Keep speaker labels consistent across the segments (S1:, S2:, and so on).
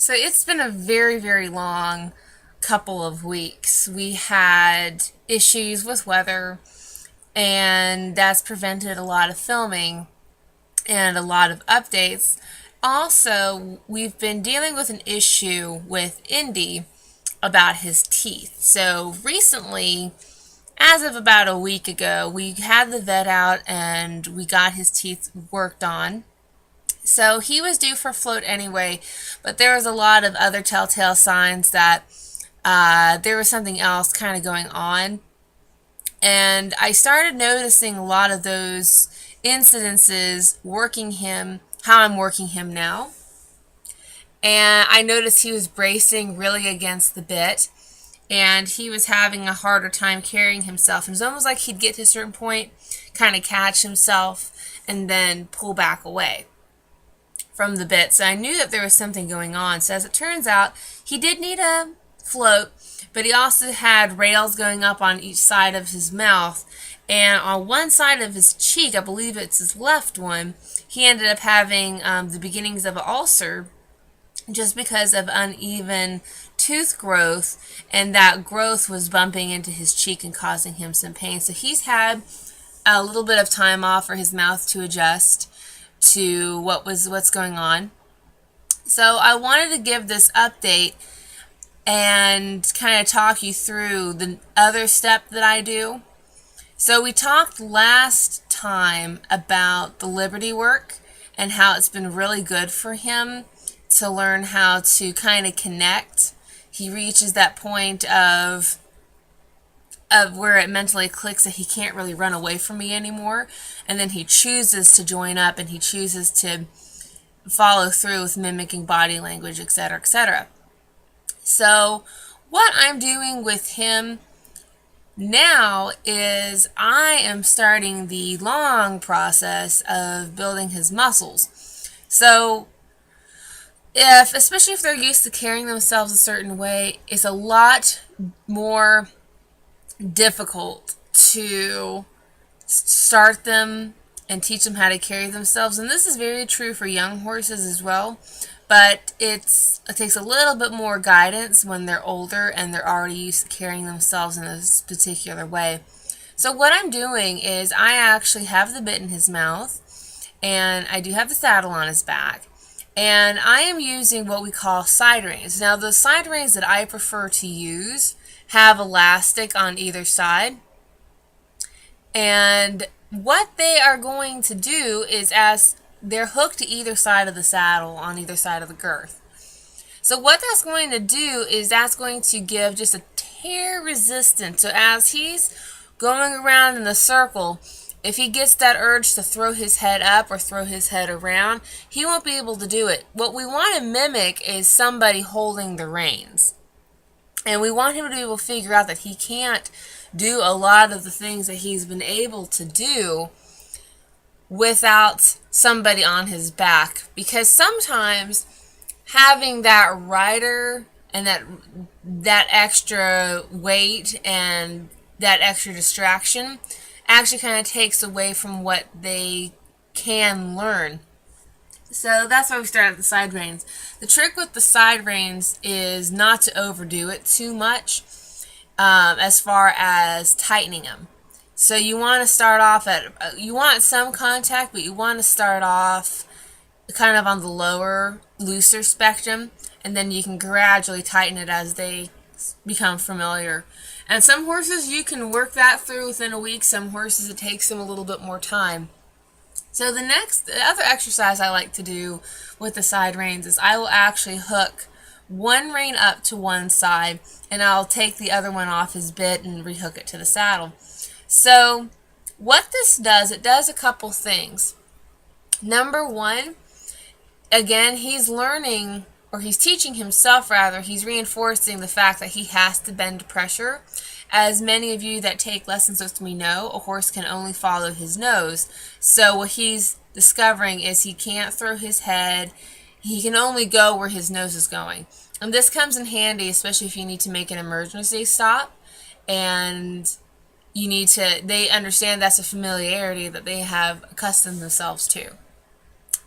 S1: So it's been a very, very long couple of weeks. We had issues with weather, and that's prevented a lot of filming and a lot of updates. Also, we've been dealing with an issue with Indy about his teeth. So recently, as of about a week ago, we had the vet out and we got his teeth worked on. So he was due for float anyway, but there was a lot of other telltale signs that there was something else kind of going on. And I started noticing a lot of those incidences working him, how I'm working him now. And I noticed he was bracing really against the bit, and he was having a harder time carrying himself. It was almost like he'd get to a certain point, kind of catch himself, and then pull back away from the bit. So I knew that there was something going on. So as it turns out, he did need a float, but he also had rails going up on each side of his mouth. And on one side of his cheek, I believe it's his left one, he ended up having the beginnings of an ulcer just because of uneven tooth growth, and that growth was bumping into his cheek and causing him some pain. So he's had a little bit of time off for his mouth to adjust to what's going on. So I wanted to give this update and kind of talk you through the other step that I do. So we talked last time about the Liberty work and how it's been really good for him to learn how to kind of connect. He reaches that point of where it mentally clicks that he can't really run away from me anymore, and then he chooses to join up and he chooses to follow through with mimicking body language, etc., etc. So what I'm doing with him now is I am starting the long process of building his muscles. So especially if they're used to carrying themselves a certain way, it's a lot more difficult to start them and teach them how to carry themselves. And this is very true for young horses as well, but it takes a little bit more guidance when they're older and they're already used to carrying themselves in this particular way. So what I'm doing is I actually have the bit in his mouth, and I do have the saddle on his back, and I am using what we call side reins. Now the side reins that I prefer to use have elastic on either side, and what they are going to do is, as they're hooked to either side of the saddle, on either side of the girth. So what that's going to do is that's going to give just a tear resistance. So as he's going around in the circle, if he gets that urge to throw his head up or throw his head around, he won't be able to do it. What we want to mimic is somebody holding the reins. And we want him to be able to figure out that he can't do a lot of the things that he's been able to do without somebody on his back. Because sometimes having that rider and that extra weight and that extra distraction actually kind of takes away from what they can learn. So that's why we started with the side reins. The trick with the side reins is not to overdo it too much as far as tightening them. So you want to start off you want some contact, but you want to start off kind of on the lower, looser spectrum, and then you can gradually tighten it as they become familiar. And some horses you can work that through within a week. Some horses it takes them a little bit more time. So the other exercise I like to do with the side reins is I will actually hook one rein up to one side, and I'll take the other one off his bit and rehook it to the saddle. So what this does, it does a couple things. Number one, again, he's learning, or he's teaching himself rather, he's reinforcing the fact that he has to bend pressure. As many of you that take lessons with me know, a horse can only follow his nose. So what he's discovering is he can't throw his head. He can only go where his nose is going. And this comes in handy, especially if you need to make an emergency stop. And they understand that's a familiarity that they have accustomed themselves to.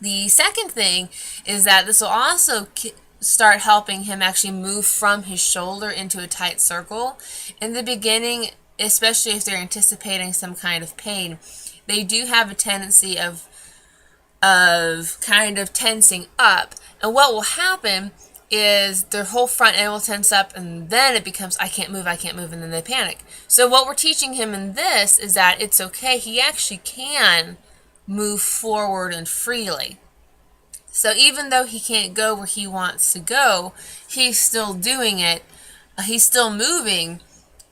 S1: The second thing is that this will also start helping him actually move from his shoulder into a tight circle. In the beginning, especially if they're anticipating some kind of pain, they do have a tendency of kind of tensing up. And what will happen is their whole front end will tense up, and then it becomes, I can't move, and then they panic. So what we're teaching him in this is that it's okay. He actually can move forward and freely. So even though he can't go where he wants to go, he's still doing it. He's still moving,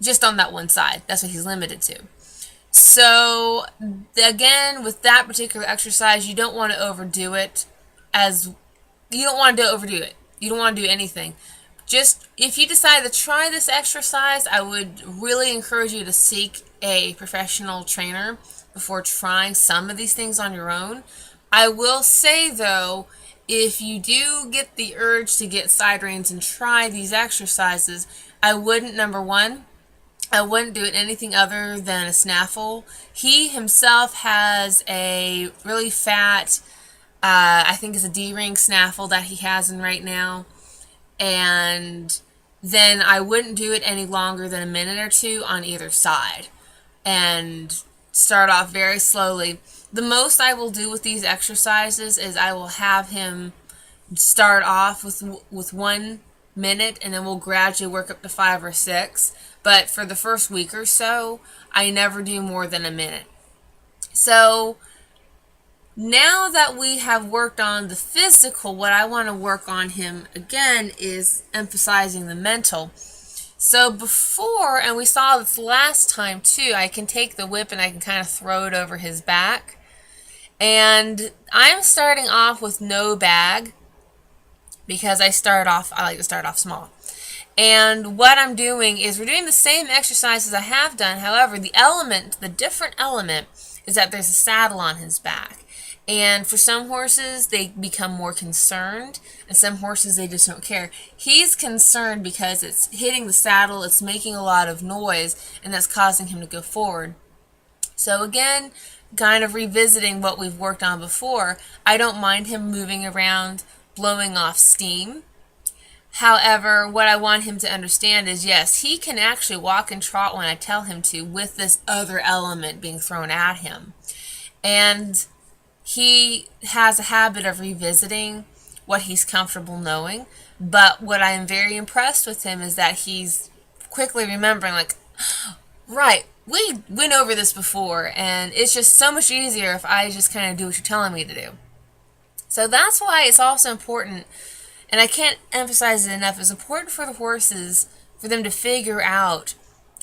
S1: just on that one side. That's what he's limited to. So again, with that particular exercise, you don't want to overdo it. You don't want to overdo it. You don't want to do anything. Just, if you decide to try this exercise, I would really encourage you to seek a professional trainer before trying some of these things on your own. I will say, though, if you do get the urge to get side reins and try these exercises, I wouldn't, number one, I wouldn't do it anything other than a snaffle. He himself has a really fat, I think it's a D-ring snaffle that he has in right now. And then I wouldn't do it any longer than a minute or two on either side. And start off very slowly. The most I will do with these exercises is I will have him start off with 1 minute, and then we'll gradually work up to 5 or 6. But for the first week or so, I never do more than a minute. So now that we have worked on the physical, what I want to work on him again is emphasizing the mental. So before, and we saw this last time too, I can take the whip and I can kind of throw it over his back. And I'm starting off with no bag because I like to start off small. And what I'm doing is we're doing the same exercises I have done. However, the different element is that there's a saddle on his back. And for some horses, they become more concerned, and some horses, they just don't care. He's concerned because it's hitting the saddle, it's making a lot of noise, and that's causing him to go forward. So again, kind of revisiting what we've worked on before, I don't mind him moving around, blowing off steam. However, what I want him to understand is, yes, he can actually walk and trot when I tell him to, with this other element being thrown at him. And he has a habit of revisiting what he's comfortable knowing, but what I am very impressed with him is that he's quickly remembering, like, right, we went over this before, and it's just so much easier if I just kind of do what you're telling me to do. So that's why it's also important, and I can't emphasize it enough, it's important for the horses, for them to figure out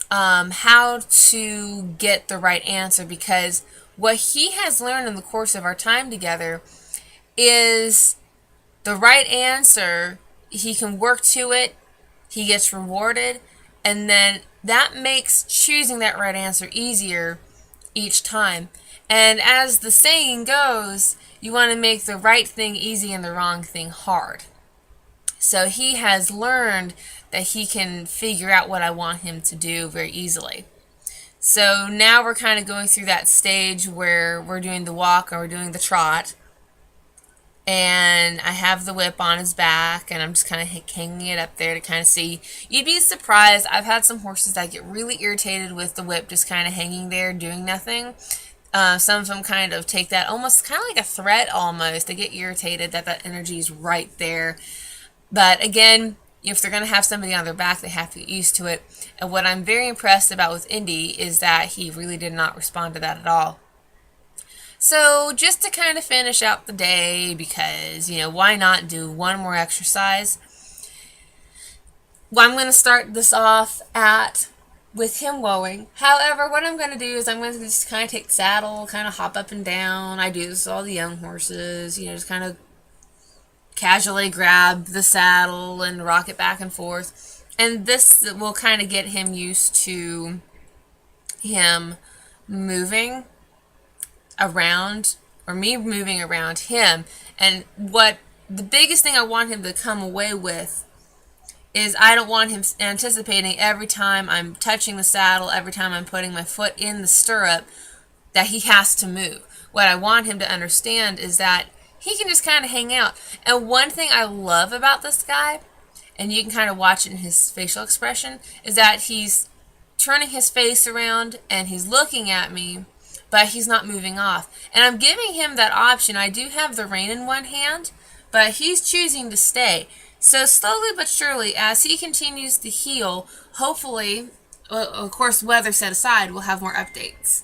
S1: how to get the right answer, because what he has learned in the course of our time together is the right answer. He can work to it, he gets rewarded, and then that makes choosing that right answer easier each time. And as the saying goes, you want to make the right thing easy and the wrong thing hard. So he has learned that he can figure out what I want him to do very easily. So now we're kind of going through that stage where we're doing the walk or we're doing the trot. And I have the whip on his back, and I'm just kind of hanging it up there to kind of see. You'd be surprised. I've had some horses that get really irritated with the whip just kind of hanging there doing nothing. Some of them kind of take that almost kind of like a threat almost. They get irritated that that energy is right there. But again, if they're going to have somebody on their back, they have to get used to it. And what I'm very impressed about with Indy is that he really did not respond to that at all. So just to kind of finish out the day, because, why not do one more exercise? Well, I'm going to start this off with him wowing. However, what I'm going to do is I'm going to just kind of take the saddle, kind of hop up and down. I do this with all the young horses, just kind of casually grab the saddle and rock it back and forth. And this will kind of get him used to him moving around, or me moving around him. And what the biggest thing I want him to come away with is I don't want him anticipating every time I'm touching the saddle, every time I'm putting my foot in the stirrup, that he has to move. What I want him to understand is that he can just kind of hang out. And one thing I love about this guy, and you can kind of watch it in his facial expression, is that he's turning his face around and he's looking at me, but he's not moving off. And I'm giving him that option. I do have the rein in one hand, but he's choosing to stay. So slowly but surely, as he continues to heal, hopefully, of course, weather set aside, we'll have more updates.